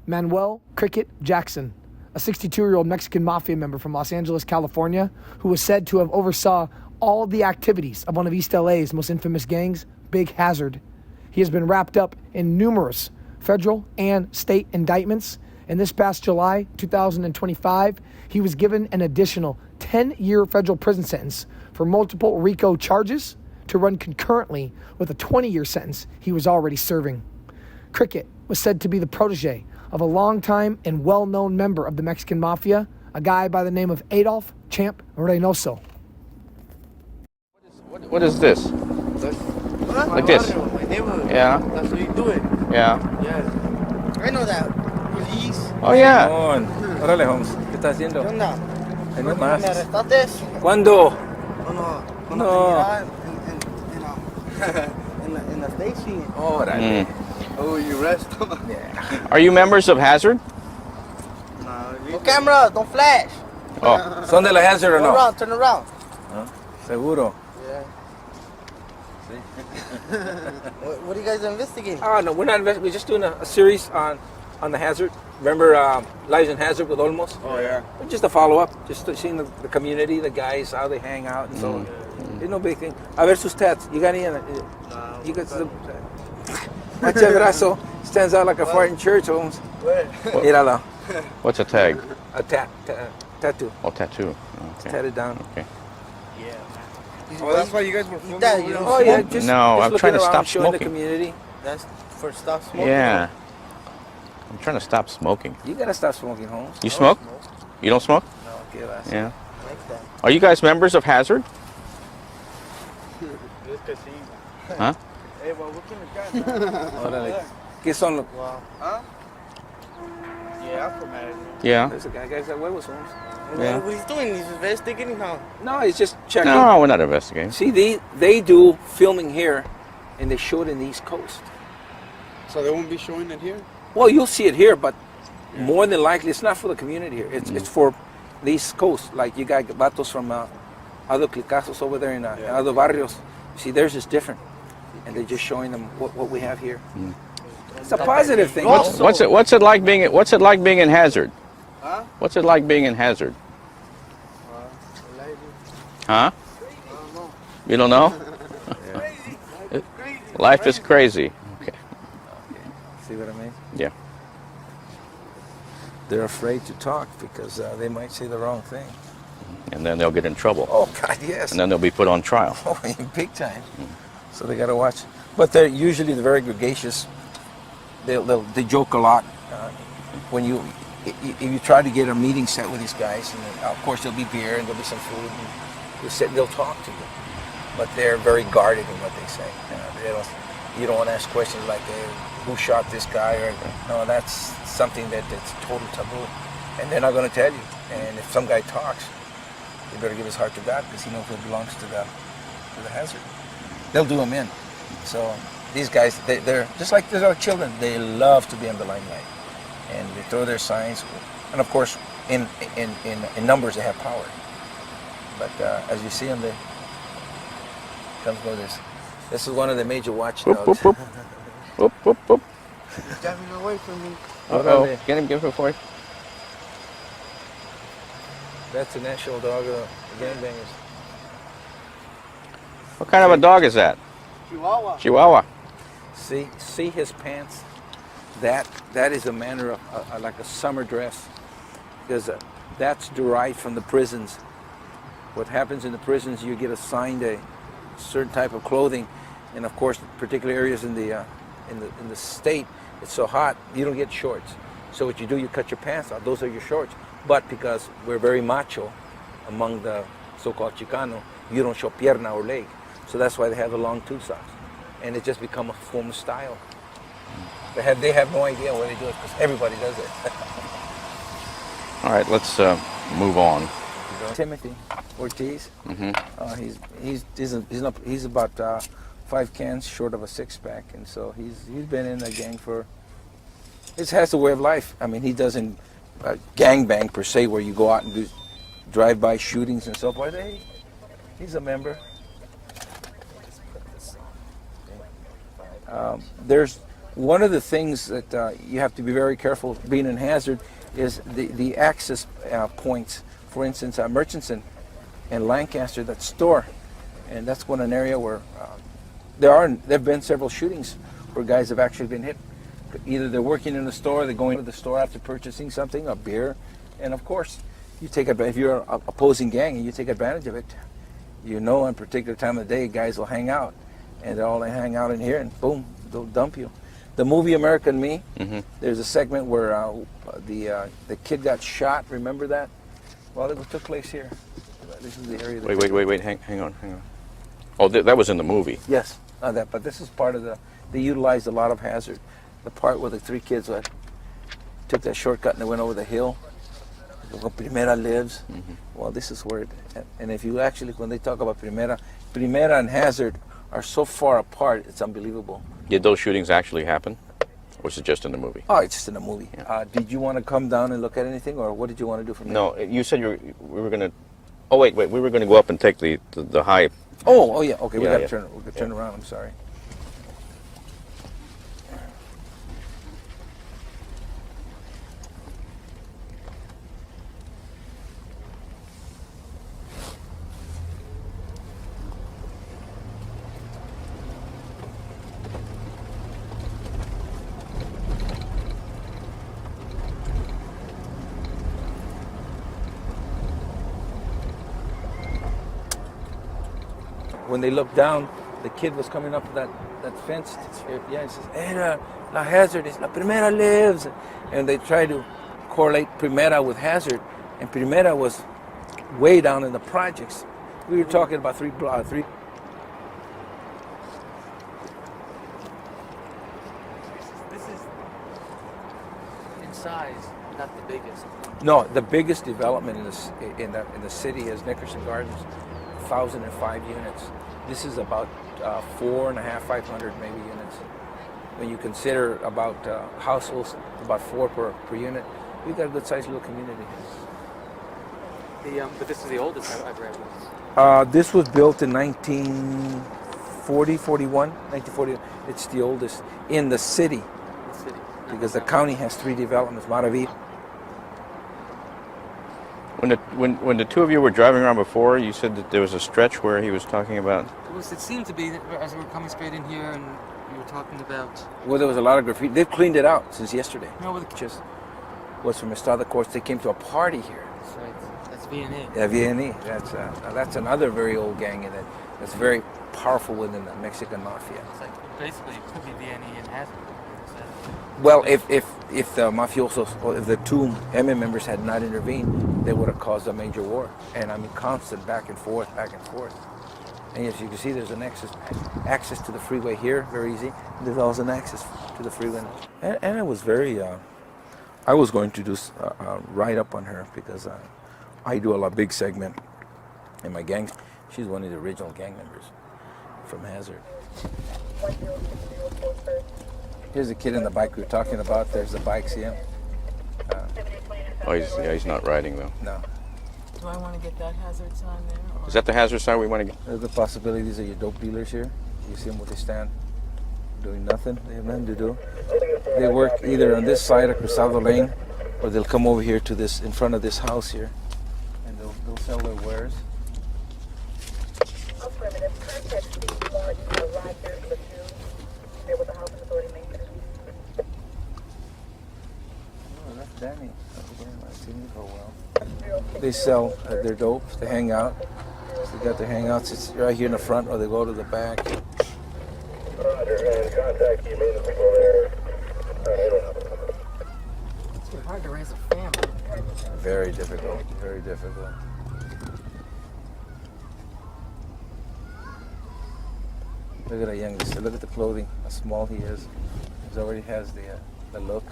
Manuel "Cricket" Jackson, a 62-year-old Mexican Mafia member from Los Angeles, California, who was said to have oversaw all the activities of one of East LA's most infamous gangs, Big Hazard. He has been wrapped up in numerous federal and state indictments, and this past July 2025, he was given an additional 10-year federal prison sentence for multiple RICO charges to run concurrently with a 20-year sentence he was already serving. Cricket was said to be the protege of a longtime and well-known member of the Mexican Mafia, a guy by the name of Adolph Champ Reynoso. What is this? What? Like this? My neighborhood. Yeah. That's what you do it. Yeah. Yeah. I know that. Police. Oh, yeah. Órale, Holmes. ¿Qué estás haciendo? ¿Qué onda? Ahí no más. ¿Me arrestaste? ¿Cuándo? Cuando te miraba en la station. Órale. Oh, you arrest them? Yeah. Are you members of Hazard? No camera, don't flash. Oh. ¿Son de la Hazard o no? Turn around. Seguro. Yeah. What are you guys investigating? Oh, no, we're not investigating. We're just doing a series on the Hazard. Remember Lives in Hazard with Olmos? Oh, yeah. Just a follow-up. Just seeing the community, the guys, how they hang out and so on. It's no big thing. A ver sus tats. You got any? You got some... Macho brazo stands out like a fart in church, Holmes. Where? Míralo. What's a tag? A tattoo. Oh, tattoo. Okay. Tatted down. Okay. Oh, that's why you guys were filming? Oh, yeah. Just, No, just I'm looking trying to around, stop showing the smoking. community. That's for stop smoking? Yeah. I'm trying to stop smoking. You gotta stop smoking, Holmes. You smoke? You don't smoke? No, okay, that's Yeah. I like that. Are you guys members of Hazard? Huh? Hey, well, what kind of guy? Órale. ¿Qué son los? Wow. Huh? Yeah, I'm from Madison. Yeah. There's a guy got huevos, Holmes. Yeah. What he's doing? He's investigating how? No, he's just checking. No, we're not investigating. See, they do filming here, and they show it in the East Coast. So they won't be showing it here? Well, you'll see it here, but more than likely, it's not for the community here. It's for the East Coast. Like you got vatos from other clicazos over there in other barrios. See, theirs is different, and they're just showing them what we have here. It's a positive thing. What's it like being in Hazard? Huh? What's it like being in Hazard? Huh? You don't know? Life is crazy. Okay. See what I mean? Yeah. They're afraid to talk because they might say the wrong thing. And then they'll get in trouble. Oh God, yes. And then they'll be put on trial. Oh, big time. So they got to watch. But they're usually very gregarious. They joke a lot. When if you try to get a meeting set with these guys, and then, of course there'll be beer and there'll be some food, and you'll sit and they'll talk to you. But they're very guarded in what they say. You don't want to ask questions like, hey, who shot this guy? Or no, that's something that's total taboo, and they're not going to tell you. And if some guy talks, you better give his heart to God because he knows it belongs to the Hazard. They'll do him in. So these guys, they're just like our children. They love to be in the limelight, and they throw their signs. And of course, in numbers, they have power. But as you see them, they comes go this. This is one of the major watchdogs. Whoop, whoop, whoop. Whoop, whoop, whoop. He's driving away from me. Uh-oh. Get him for it. That's the national dog of the gangbangers. What kind of a dog is that? Chihuahua. Chihuahua. See his pants? That is a manner of like a summer dress, because that's derived from the prisons. What happens in the prisons, you get assigned a certain type of clothing, and of course, particular areas in the state, it's so hot you don't get shorts. So what you do, you cut your pants out. Those are your shorts. But because we're very macho among the so-called Chicano, you don't show pierna or leg. So that's why they have the long tube socks, and it just become a form of style. They have no idea why they do it because everybody does it. All right, let's move on. Timothy Ortiz. Mm-hmm. He's about 5 cans short of a 6-pack, and so he's been in the gang for. It has a way of life. I mean, he doesn't gangbang per se, where you go out and do drive-by shootings and so forth. He's a member. There's One of the things that you have to be very careful being in Hazard is the access points. For instance, Murchison and Lancaster, that store, and that's one an area where there've been several shootings where guys have actually been hit. Either they're working in the store, they're going to the store after purchasing something, a beer, and of course, you take advantage. If you're an opposing gang and you take advantage of it, you know, on a particular time of the day, guys will hang out, and they'll all hang out in here, and boom, they'll dump you. The movie American Me, there's a segment where the kid got shot. Remember that? Well, it took place here. This is the area. Wait, hang on. Oh, that was in the movie. Yes, but this is part of they utilized a lot of Hazard. The part where the three kids took that shortcut and they went over the hill. Where Primera lives. Well, this is where and if you actually, when they talk about Primera and Hazard are so far apart, it's unbelievable. Did those shootings actually happen? Or was it just in the movie? Oh, it's just in the movie. Yeah. Did you want to come down and look at anything, or what did you want to do from there? No, you said we were going to... Oh, wait, we were going to go up and take the high... Oh, yeah, okay, we Yeah, got to yeah. turn around, I'm sorry. When they looked down, the kid was coming up that fence. Yeah, he says, "Hey, La Hazard is La Primera lives," and they try to correlate Primera with Hazard, and Primera was way down in the projects. We were talking about three. This is in size, not the biggest. No, the biggest development in the city is Nickerson Gardens, 1,005 units. This is about 500 maybe units. When you consider about households, about 4 per unit, we've got a good sized little community. But this is the oldest I've read. This was built in 1940. It's the oldest in the city, because the county has 3 developments, Maraví. When the two of you were driving around before, you said that there was a stretch where he was talking about... It seemed to be that as we were coming straight in here and we were talking about... Well, there was a lot of graffiti. They've cleaned it out since yesterday. No, with Just was from Estrada Courts. They came to a party here. That's right. That's V&A. Yeah, V&E. That's another very old gang in it. That's very powerful within the Mexican Mafia. It's like, basically, it could be V&A and Hazard. Well, if the mafiosos, or if the 2 MM members had not intervened, they would have caused a major war. And I mean, constant back and forth. And as you can see, there's an access to the freeway here, very easy. There's also an access to the freeway. And it was very, I was going to do write up on her because I do a big segment in my gang. She's one of the original gang members from Hazard. Here's the kid in the bike we were talking about. There's the bike, see him? he's not riding though. No. Do I want to get that hazard sign there? Or? Is that the hazard sign we want to get? There's the possibility these are your dope dealers here. You see them where they stand doing nothing. They have nothing to do. They work either on this side of Cruzado Lane, or they'll come over here to this, in front of this house here, and they'll sell their wares. Affirmative. Contact Steve Moore. You have arrived there for the two. There was a housing authority maintenance. Oh, that's Danny. I've seen him for a while. They sell their dope. They hang out. So they got their hangouts. It's right here in the front, or they go to the back. It's too hard to raise a family. Very difficult. Very difficult. Look at that youngster. Look at the clothing. How small he is. He already has the look.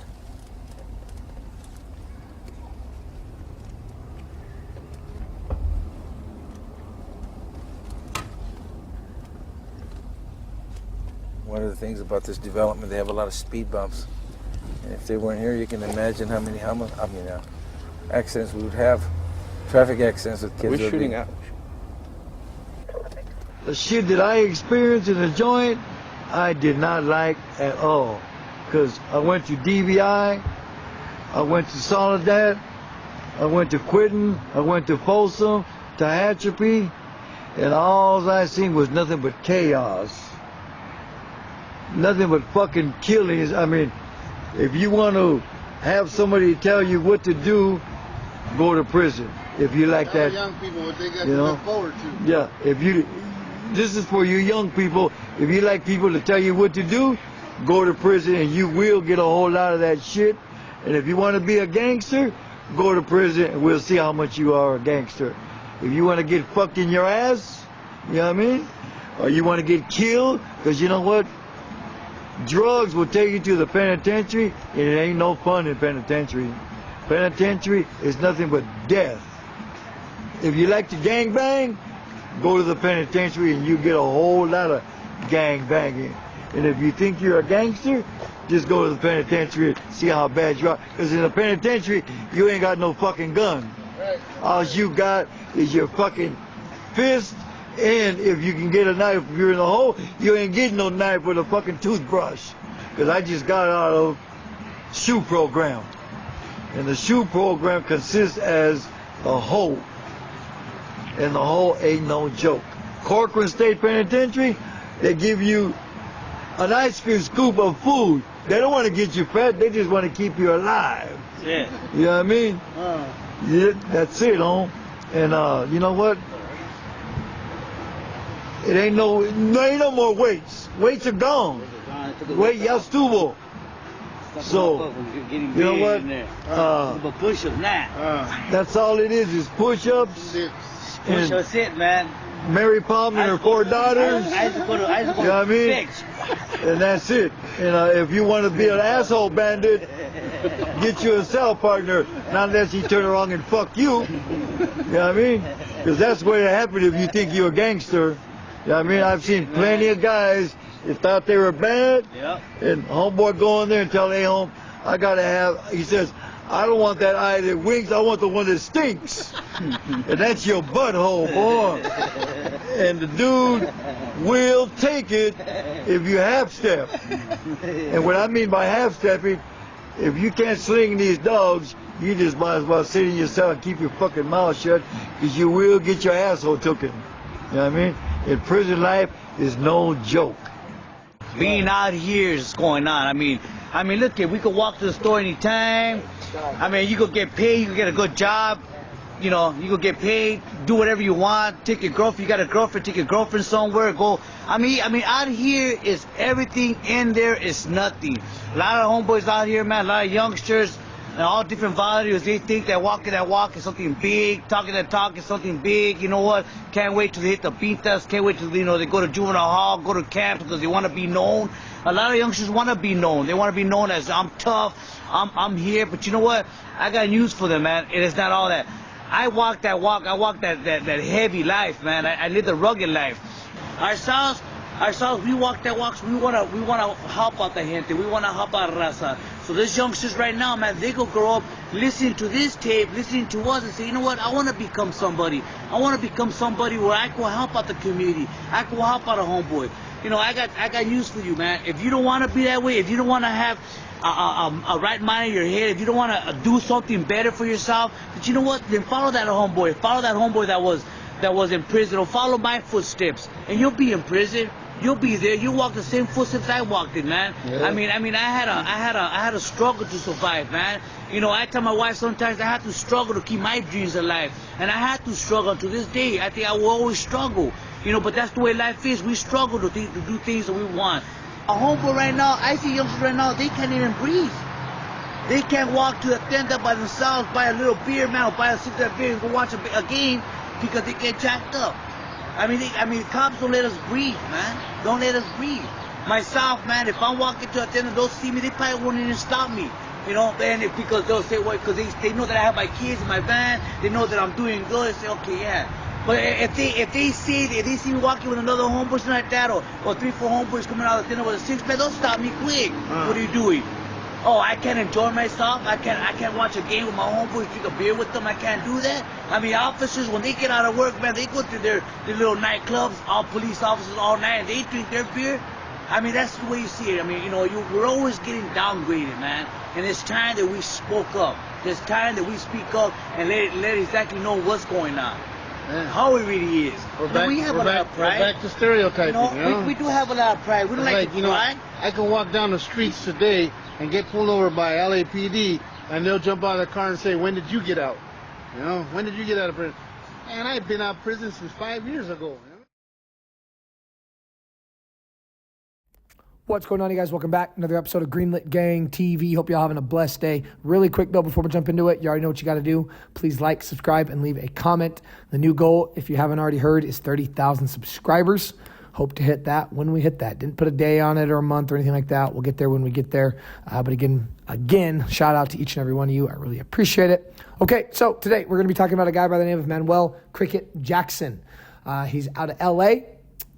One of the things about this development, they have a lot of speed bumps. And if they weren't here, you can imagine how many accidents we would have. Traffic accidents with kids. We're shooting out. The shit that I experienced in the joint, I did not like at all. because I went to DVI, I went to Soledad, I went to Quinton, I went to Folsom, to Tehachapi, and all I seen was nothing but chaos. Nothing but fucking killings. I mean, if you want to have somebody tell you what to do, go to prison. If you like that, Young people, what they got you to know? look forward to. Yeah, if you, this is for you young people. If you like people to tell you what to do, go to prison and you will get a whole lot of that shit. And if you want to be a gangster, go to prison and we'll see how much you are a gangster. If you want to get fucked in your ass, you know what I mean? Or you want to get killed, because you know what? Drugs will take you to the penitentiary, and it ain't no fun in penitentiary. Penitentiary is nothing but death. If you like to gang bang, go to the penitentiary and you get a whole lot of gang banging. And if you think you're a gangster, just go to the penitentiary and see how bad you are. Because in the penitentiary, you ain't got no fucking gun. All you got is your fucking fist, and if you can get a knife, if you're in the hole, you ain't getting no knife with a fucking toothbrush. Because I just got out of SHU program. And the SHU program consists as a hole. And the hole ain't no joke. Corcoran State Penitentiary, they give you an ice cream scoop of food. They don't want to get you fat, they just want to keep you alive. Yeah. You know what I mean? Yeah, that's it, huh? And you know what? It ain't no more weights. Weights are gone. Weight, ya estuvo. So, you know what? Push-ups now. That's all it is push-ups. Push-ups it, man. Mary Palmer and her 4 daughters. I used to go to You know what I mean? And that's it. And if you want to be an asshole bandit, get you a cell partner. Not unless he turn around and fuck you. You know what I mean? Because that's what will happen if you think you're a gangster. You know what I mean? I've seen plenty of guys that thought they were bad. Yep. And homeboy go in there and tell, hey, home, I got to have, he says, I don't want that eye that winks, I want the one that stinks. And that's your butthole, boy. And the dude will take it if you half-step. And what I mean by half-stepping, if you can't sling these dogs, you just might as well sit in your cell and keep your fucking mouth shut, because you will get your asshole taken. You know what I mean? And prison life is no joke. Being out here is going on. I mean, look, we could walk to the store anytime. I mean, you could get paid, you could get a good job. You know, you could get paid, do whatever you want. Take your girlfriend, you got a girlfriend, take your girlfriend somewhere, go. I mean, out here is everything, in there is nothing. A lot of homeboys out here, man, a lot of youngsters, and all different values. They think that walking that walk is something big, talking that talk is something big. You know what? Can't wait till they hit the pintas. Can't wait till, you know, they go to juvenile hall, go to camp because they want to be known. A lot of youngsters want to be known. They want to be known as, I'm tough, I'm here. But you know what? I got news for them, man. It is not all that. I walk that walk. I walk that heavy life, man. I live the rugged life. Ourselves, we walk that walk. So we wanna help out the gente. We wanna help out raza. So these youngsters right now, man, they go grow up listening to this tape, listening to us, and say, you know what? I wanna become somebody. I wanna become somebody where I can help out the community. I can help out a homeboy. You know, I got news for you, man. If you don't wanna be that way, if you don't wanna have a right mind in your head, if you don't wanna do something better for yourself, but you know what? Then follow that homeboy. Follow that homeboy that was in prison, or follow my footsteps, and you'll be in prison. You'll be there. You walk the same footsteps I walked in, man. Yeah. I mean, I had a struggle to survive, man. You know, I tell my wife sometimes I had to struggle to keep my dreams alive, and I had to struggle to this day. I think I will always struggle, you know. But that's the way life is. We struggle to do things that we want. A homeboy right now, I see youngsters right now, they can't even breathe. They can't walk to a tenda by themselves, buy a little beer, man, or buy a six-pack beer and go watch a game because they get jacked up. I mean, cops don't let us breathe, man. Don't let us breathe. Myself, man, if I'm walking to a tenda, they'll see me, they probably won't even stop me. You know, and because they'll say, well, because they know that I have my kids in my van, they know that I'm doing good, they say, okay, yeah. But if they see me walking with another homeboy, something like that, or 3-4 homeboys coming out of the tenda with a six-pack, they'll stop me quick. What are you doing? Oh, I can't enjoy myself. I can't watch a game with my homeboys, drink a beer with them. I can't do that. I mean, officers, when they get out of work, man, they go to their little nightclubs, all police officers all night, and they drink their beer. I mean, that's the way you see it. I mean, we're always getting downgraded, man. And it's time that we spoke up. It's time that we speak up and let exactly know what's going on. Yeah. How it really is. We have a lot of pride. We're back to stereotyping, We do have a lot of pride. We don't like to cry. I can walk down the streets today and get pulled over by LAPD, and they'll jump out of the car and say, "When did you get out? When did you get out of prison?" And I've been out of prison since 5 years ago. What's going on, you guys? Welcome back. Another episode of Greenlit Gang TV. Hope y'all having a blessed day. Really quick, though, before we jump into it, you already know what you got to do. Please like, subscribe, and leave a comment. The new goal, if you haven't already heard, is 30,000 subscribers. Hope to hit that when we hit that. Didn't put a day on it or a month or anything like that. We'll get there when we get there. But again, shout out to each and every one of you. I really appreciate it. Okay, so today we're going to be talking about a guy by the name of Manuel Cricket Jackson. He's out of L.A.,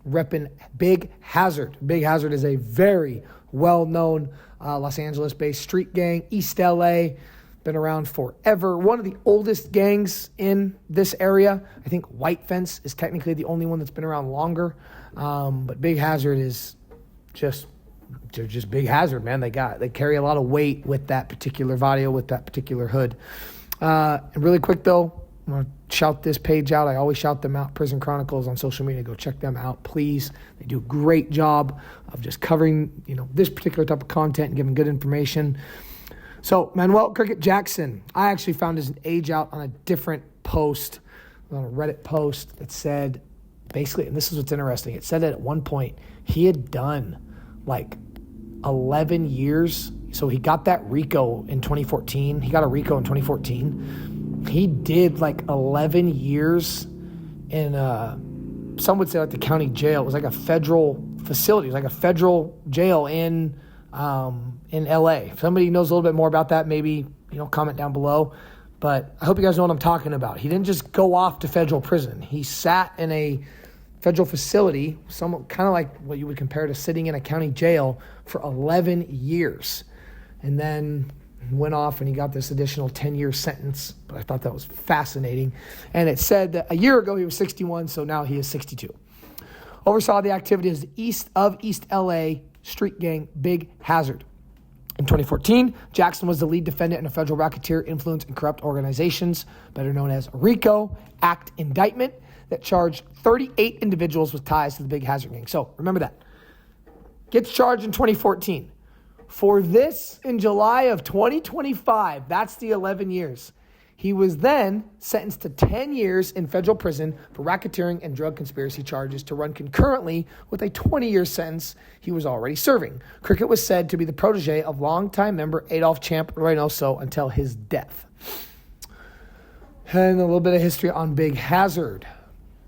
repping Big Hazard. Big Hazard is a very well-known Los Angeles-based street gang, East L.A., been around forever. One of the oldest gangs in this area. I think White Fence is technically the only one that's been around longer. But Big Hazard is they're just Big Hazard, man. They carry a lot of weight with that particular video, with that particular hood. And really quick, though, I'm going to shout this page out. I always shout them out, Prison Chronicles on social media. Go check them out, please. They do a great job of just covering, this particular type of content and giving good information. So, Manuel Cricket Jackson, I actually found his age out on a different post, on a Reddit post that said, basically, and this is what's interesting, it said that at one point he had done like 11 years. So he got that RICO in 2014. He got a RICO in 2014. He did like 11 years in, some would say like the county jail. It was like a federal facility. It was like a federal jail in LA. If somebody knows a little bit more about that, maybe, comment down below. But I hope you guys know what I'm talking about. He didn't just go off to federal prison. He sat in a federal facility, somewhat kind of like what you would compare to sitting in a county jail for 11 years. And then went off and he got this additional 10-year sentence. But I thought that was fascinating. And it said that a year ago he was 61, so now he is 62. Oversaw the activities of East LA street gang Big Hazard. In 2014, Jackson was the lead defendant in a federal racketeer influence and corrupt organizations, better known as RICO, Act indictment that charged 38 individuals with ties to the Big Hazard gang. So remember that. Gets charged in 2014. For this, in July of 2025, that's the 11 years. He was then sentenced to 10 years in federal prison for racketeering and drug conspiracy charges to run concurrently with a 20-year sentence he was already serving. Cricket was said to be the protege of longtime member Adolph Reynoso until his death. And a little bit of history on Big Hazard.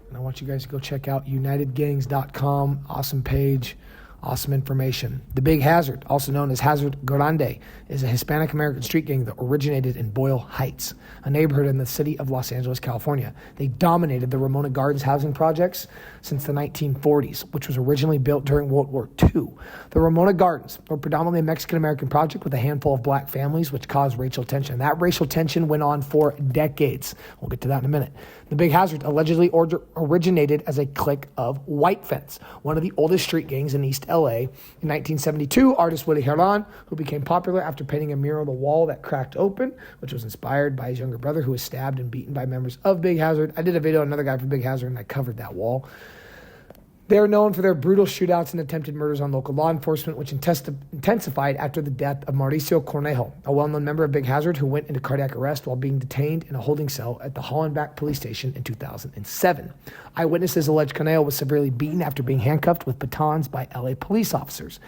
And I want you guys to go check out unitedgangs.com. Awesome page. Awesome information. The Big Hazard, also known as Hazard Grande, is a Hispanic-American street gang that originated in Boyle Heights, a neighborhood in the city of Los Angeles, California. They dominated the Ramona Gardens housing projects since the 1940s, which was originally built during World War II. The Ramona Gardens were predominantly a Mexican-American project with a handful of black families, which caused racial tension. That racial tension went on for decades. We'll get to that in a minute. The Big Hazard allegedly originated as a clique of White Fence, one of the oldest street gangs in East LA. In 1972, artist Willie Herlan, who became popular after painting a mural on the wall that cracked open, which was inspired by his younger brother who was stabbed and beaten by members of Big Hazard. I did a video on another guy from Big Hazard and I covered that wall. They're known for their brutal shootouts and attempted murders on local law enforcement, which intensified after the death of Mauricio Cornejo, a well-known member of Big Hazard who went into cardiac arrest while being detained in a holding cell at the Hollenbach police station in 2007. Eyewitnesses allege Cornejo was severely beaten after being handcuffed with batons by LA police officers.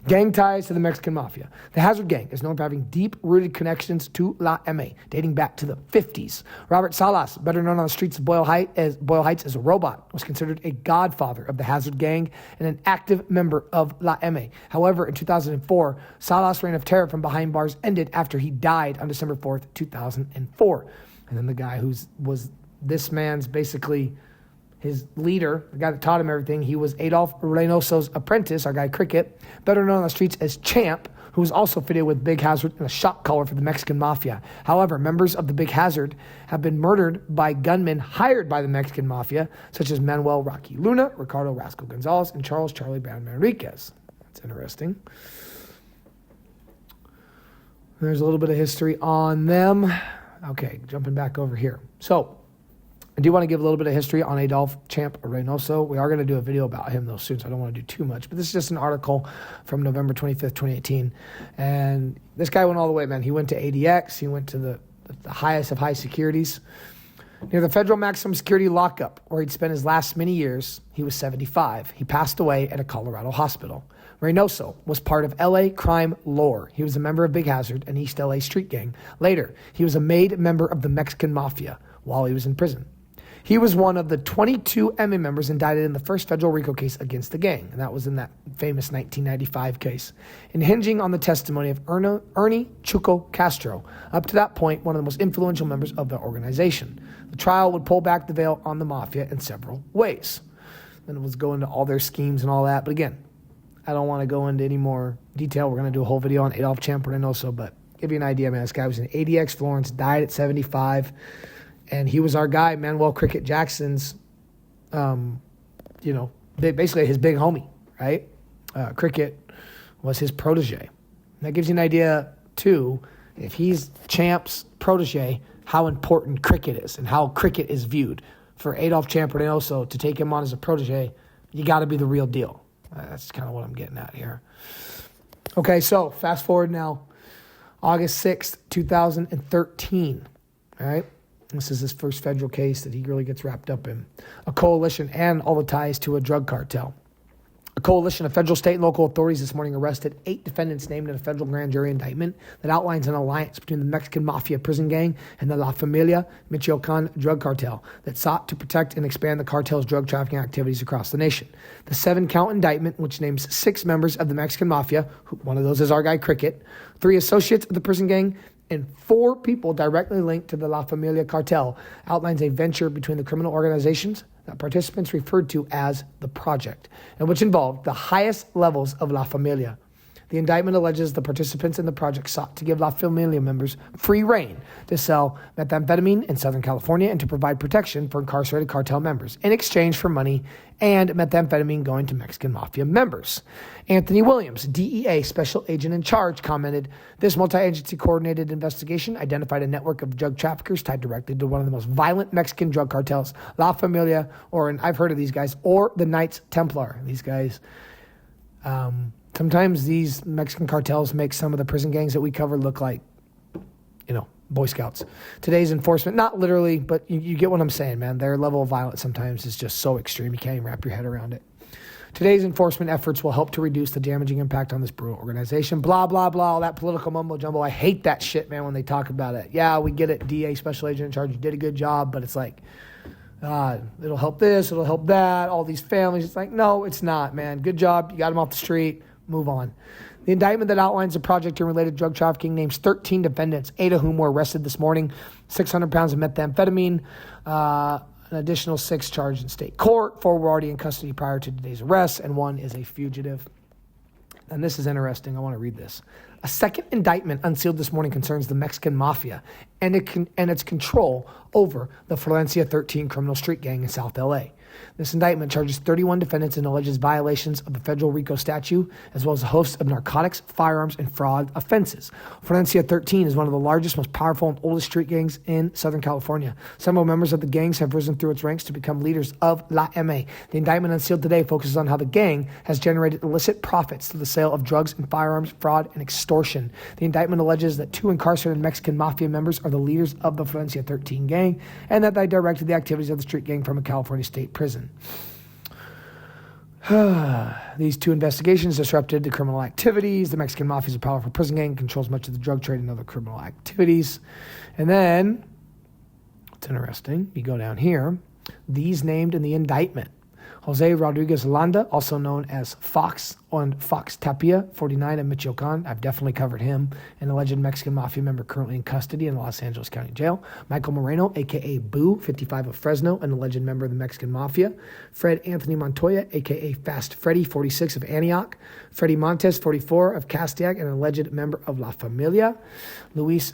Gang ties to the Mexican Mafia. The Hazard gang is known for having deep-rooted connections to La M, dating back to the 50s. Robert Salas, better known on the streets of Boyle Heights as a robot, was considered a godfather of the Hazard gang and an active member of La M. However, in 2004, Salas' reign of terror from behind bars ended after he died on December 4th, 2004. And then the guy was this man's basically his leader, the guy that taught him everything, he was Adolph Reynoso's apprentice, our guy Cricket, better known on the streets as Champ, who was also fitted with Big Hazard and a shock collar for the Mexican Mafia. However, members of the Big Hazard have been murdered by gunmen hired by the Mexican Mafia, such as Manuel Rocky Luna, Ricardo Rascal Gonzalez, and Charles Charlie Brown Manriquez. That's interesting. There's a little bit of history on them. Okay, jumping back over here. So, I do want to give a little bit of history on Adolph Champ Reynoso. We are going to do a video about him, though, soon, so I don't want to do too much. But this is just an article from November 25th, 2018. And this guy went all the way, man. He went to ADX. He went to the highest of high securities. Near the federal maximum security lockup, where he'd spent his last many years, he was 75. He passed away at a Colorado hospital. Reynoso was part of LA crime lore. He was a member of Big Hazard, an East LA street gang. Later, he was a made member of the Mexican Mafia while he was in prison. He was one of the 22 MA members indicted in the first federal RICO case against the gang, and that was in that famous 1995 case. And hinging on the testimony of Ernie Chuco Castro, up to that point, one of the most influential members of the organization. The trial would pull back the veil on the Mafia in several ways. And it was go into all their schemes and all that, but again, I don't want to go into any more detail. We're going to do a whole video on Adolph Champ Reynoso, but give you an idea, man. This guy was in ADX Florence, died at 75, and he was our guy, Manuel Cricket Jackson's, basically his big homie, right? Cricket was his protege. And that gives you an idea, too, if he's Champ's protege, how important Cricket is and how Cricket is viewed. For Adolph Champ Reynoso to take him on as a protege, you got to be the real deal. That's kind of what I'm getting at here. Okay, so fast forward now. August 6th, 2013. All right? This is his first federal case that he really gets wrapped up in. A coalition and all the ties to a drug cartel. A coalition of federal, state, and local authorities this morning arrested 8 defendants named in a federal grand jury indictment that outlines an alliance between the Mexican Mafia prison gang and the La Familia Michoacan drug cartel that sought to protect and expand the cartel's drug trafficking activities across the nation. The 7-count indictment, which names 6 members of the Mexican Mafia, one of those is our guy Cricket, 3 associates of the prison gang, and 4 people directly linked to the La Familia cartel, outlines a venture between the criminal organizations that participants referred to as the Project, and which involved the highest levels of La Familia. The indictment alleges the participants in the project sought to give La Familia members free rein to sell methamphetamine in Southern California and to provide protection for incarcerated cartel members in exchange for money and methamphetamine going to Mexican Mafia members. Anthony Williams, DEA special agent in charge, commented, "This multi-agency coordinated investigation identified a network of drug traffickers tied directly to one of the most violent Mexican drug cartels, La Familia, and I've heard of these guys, or the Knights Templar." These guys, sometimes these Mexican cartels make some of the prison gangs that we cover look like, Boy Scouts. Today's enforcement, not literally, but you get what I'm saying, man. Their level of violence sometimes is just so extreme, you can't even wrap your head around it. Today's enforcement efforts will help to reduce the damaging impact on this brutal organization. Blah, blah, blah, all that political mumbo jumbo. I hate that shit, man, when they talk about it. Yeah, we get it, DA special agent in charge, you did a good job, but it's like, it'll help this, it'll help that, all these families. It's like, no, it's not, man. Good job, you got them off the street, move on. The indictment that outlines the project and related drug trafficking names 13 defendants, 8 of whom were arrested this morning, 600 pounds of methamphetamine, an additional 6 charged in state court. 4 were already in custody prior to today's arrest, and 1 is a fugitive. And this is interesting. I want to read this. A second indictment unsealed this morning concerns the Mexican Mafia and its control over the Valencia 13 criminal street gang in South LA. This indictment charges 31 defendants and alleges violations of the federal RICO statute, as well as a host of narcotics, firearms, and fraud offenses. Valencia 13 is one of the largest, most powerful, and oldest street gangs in Southern California. Several members of the gangs have risen through its ranks to become leaders of La MA. The indictment unsealed today focuses on how the gang has generated illicit profits through the sale of drugs and firearms, fraud, and extortion. The indictment alleges that 2 incarcerated Mexican Mafia members are the leaders of the Valencia 13 gang, and that they directed the activities of the street gang from a California state prison. These 2 investigations disrupted the criminal activities. The Mexican Mafia is a powerful prison gang, controls much of the drug trade and other criminal activities. And then, it's interesting, you go down here, these named in the indictment: Jose Rodriguez Landa, also known as Fox, and Fox Tapia, 49 of Michoacan. I've definitely covered him. An alleged Mexican Mafia member currently in custody in the Los Angeles County Jail. Michael Moreno, a.k.a. Boo, 55 of Fresno, an alleged member of the Mexican Mafia. Fred Anthony Montoya, a.k.a. Fast Freddy, 46 of Antioch. Freddy Montes, 44 of Castiac, an alleged member of La Familia. Luis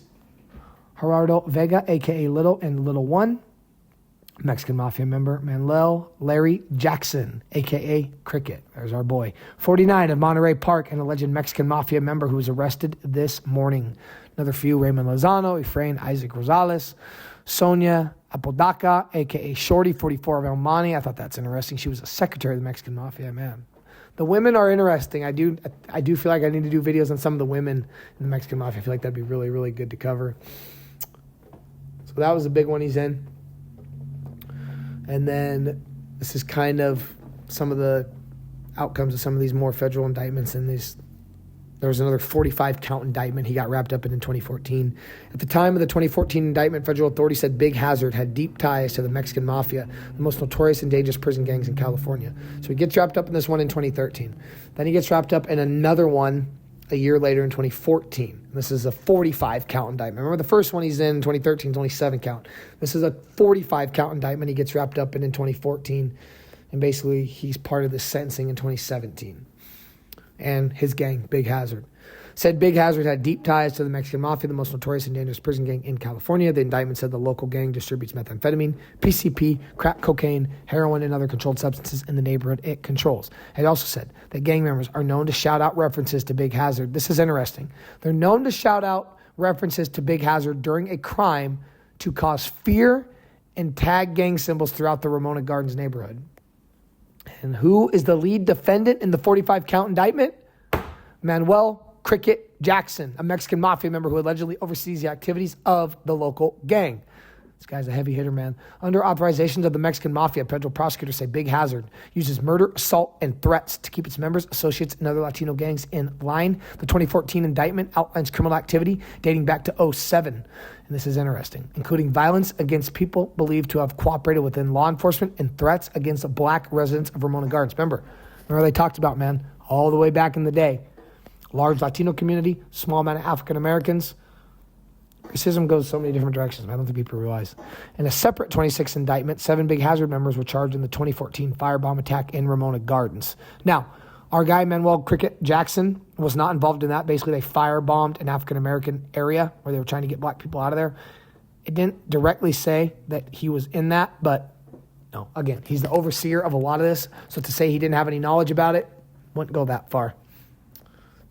Gerardo Vega, a.k.a. Little and Little One. Mexican Mafia member Manuel Larry Jackson, a.k.a. Cricket. There's our boy. 49 of Monterey Park, an alleged Mexican Mafia member who was arrested this morning. Another few, Raymond Lozano, Efrain Isaac Rosales, Sonia Apodaca, a.k.a. Shorty, 44 of El Monte. I thought that's interesting. She was a secretary of the Mexican Mafia, man. The women are interesting. I do feel like I need to do videos on some of the women in the Mexican Mafia. I feel like that'd be really, really good to cover. So that was a big one he's in. And then this is kind of some of the outcomes of some of these more federal indictments. And there was another 45-count indictment he got wrapped up in 2014. At the time of the 2014 indictment, federal authorities said Big Hazard had deep ties to the Mexican Mafia, the most notorious and dangerous prison gangs in California. So he gets wrapped up in this one in 2013. Then he gets wrapped up in another one a year later in 2014. This is a 45-count indictment. Remember the first one he's in 2013 is only 7-count. This is a 45-count indictment he gets wrapped up in 2014. And basically he's part of the sentencing in 2017. And his gang, Big Hazard. Said Big Hazard had deep ties to the Mexican Mafia, the most notorious and dangerous prison gang in California. The indictment said the local gang distributes methamphetamine, PCP, crack cocaine, heroin, and other controlled substances in the neighborhood it controls. It also said that gang members are known to shout out references to Big Hazard. This is interesting. They're known to shout out references to Big Hazard during a crime to cause fear and tag gang symbols throughout the Ramona Gardens neighborhood. And who is the lead defendant in the 45-count indictment? Manuel Cricket Jackson, a Mexican Mafia member who allegedly oversees the activities of the local gang. This guy's a heavy hitter, man. Under authorizations of the Mexican Mafia, federal prosecutors say Big Hazard uses murder, assault, and threats to keep its members, associates, and other Latino gangs in line. The 2014 indictment outlines criminal activity dating back to 2007. And this is interesting, including violence against people believed to have cooperated within law enforcement and threats against the black residents of Ramona Gardens. Remember they talked about, man, all the way back in the day. Large Latino community, small amount of African Americans. Racism goes so many different directions, I don't think people realize. In a separate 26 indictment, 7 Big Hazard members were charged in the 2014 firebomb attack in Ramona Gardens. Now, our guy Manuel Cricket Jackson was not involved in that. Basically, they firebombed an African American area where they were trying to get black people out of there. It didn't directly say that he was in that, but no, again, he's the overseer of a lot of this. So to say he didn't have any knowledge about it wouldn't go that far.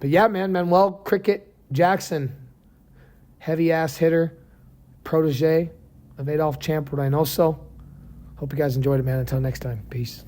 But yeah, man, Manuel Cricket Jackson, heavy-ass hitter, protege of Adolph Champ Reynoso. Hope you guys enjoyed it, man. Until next time, peace.